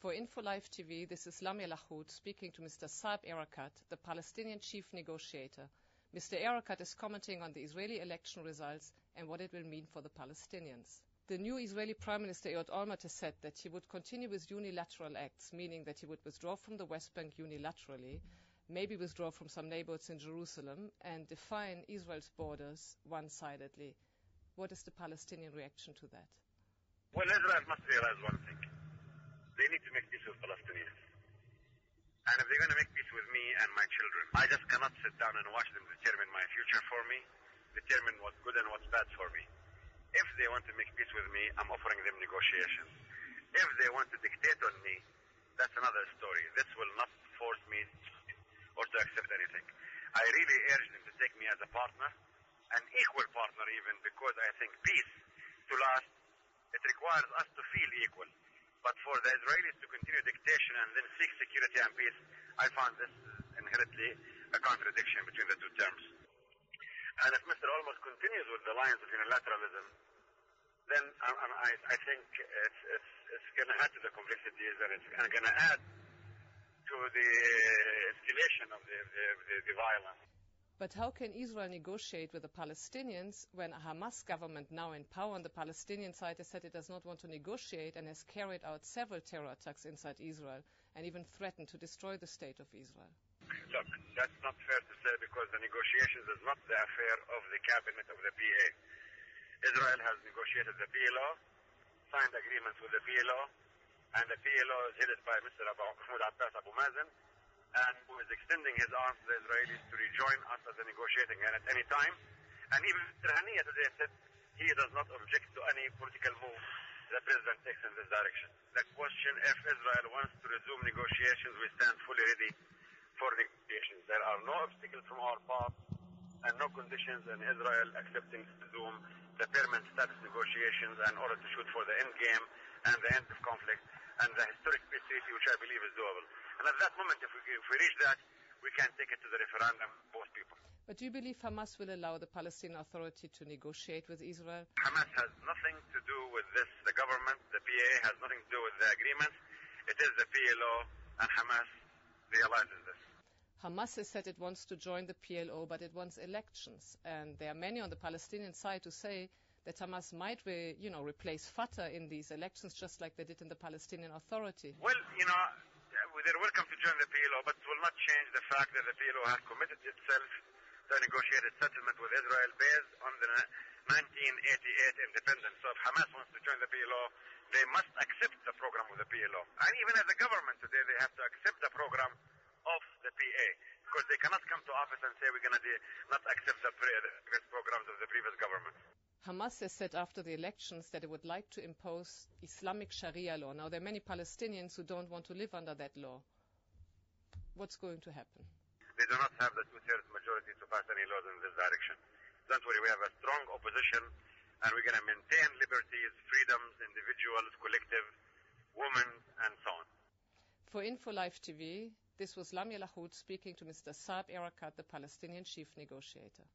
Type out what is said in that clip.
For Info Live TV, this is Lamia Lahoud speaking to Mr. Saeb Erekat, the Palestinian chief negotiator. Mr. Erekat is commenting on the Israeli election results and what it will mean for the Palestinians. The new Israeli Prime Minister Ehud Olmert has said that he would continue with unilateral acts, meaning that he would withdraw from the West Bank unilaterally, maybe withdraw from some neighborhoods in Jerusalem, and define Israel's borders one-sidedly. What is the Palestinian reaction to that? Well, Israel must realize one thing. They need to make peace with Palestinians. And if they're going to make peace with me and my children, I just cannot sit down and watch them determine my future for me, determine what's good and what's bad for me. If they want to make peace with me, I'm offering them negotiations. If they want to dictate on me, that's another story. This will not force me or to accept anything. I really urge them to take me as a partner, an equal partner even, because I think peace to last, it requires us to feel equal. But for the Israelis to continue dictation and then seek security and peace, I found this inherently a contradiction between the two terms. And if Mr. Olmert continues with the lines of unilateralism, then I think it's going to add to the complexities and it's going to add to the escalation of the violence. But how can Israel negotiate with the Palestinians when a Hamas government now in power on the Palestinian side has said it does not want to negotiate and has carried out several terror attacks inside Israel and even threatened to destroy the state of Israel? Look, that's not fair to say because the negotiations is not the affair of the cabinet of the PA. Israel has negotiated the PLO, signed agreements with the PLO, and the PLO is headed by Mr. Mahmoud Abbas Abu Mazen, and who is extending his arms to the Israelis to rejoin us as a negotiating at any time. And even Mr. Haniya today said he does not object to any political move the President takes in this direction. The question, if Israel wants to resume negotiations, we stand fully ready for negotiations. There are no obstacles from our part and no conditions in Israel accepting to resume the permanent status negotiations in order to shoot for the end game and the end of conflict and the historic peace treaty, which I believe is doable. And at that moment, if we reach that, we can take it to the referendum, both people. But do you believe Hamas will allow the Palestinian Authority to negotiate with Israel? Hamas has nothing to do with this. The government, the PA, has nothing to do with the agreements. It is the PLO, and Hamas realizes this. Hamas has said it wants to join the PLO, but it wants elections. And there are many on the Palestinian side who say that Hamas might, replace Fatah in these elections, just like they did in the Palestinian Authority. Well, they're welcome to join the PLO, but it will not change the fact that the PLO has committed itself to a negotiated settlement with Israel based on the 1988 independence. So if Hamas wants to join the PLO, they must accept the program of the PLO. And even as a government today, they have to accept the program of the PA, because they cannot come to office and say we're going to not accept the previous programs of the previous government. Hamas has said after the elections that it would like to impose Islamic Sharia law. Now, there are many Palestinians who don't want to live under that law. What's going to happen? They do not have the two-thirds majority to pass any laws in this direction. Don't worry, we have a strong opposition, and we're going to maintain liberties, freedoms, individuals, collective, women, and so on. For Info Live TV, this was Lamia Lahoud speaking to Mr. Saeb Erekat, the Palestinian chief negotiator.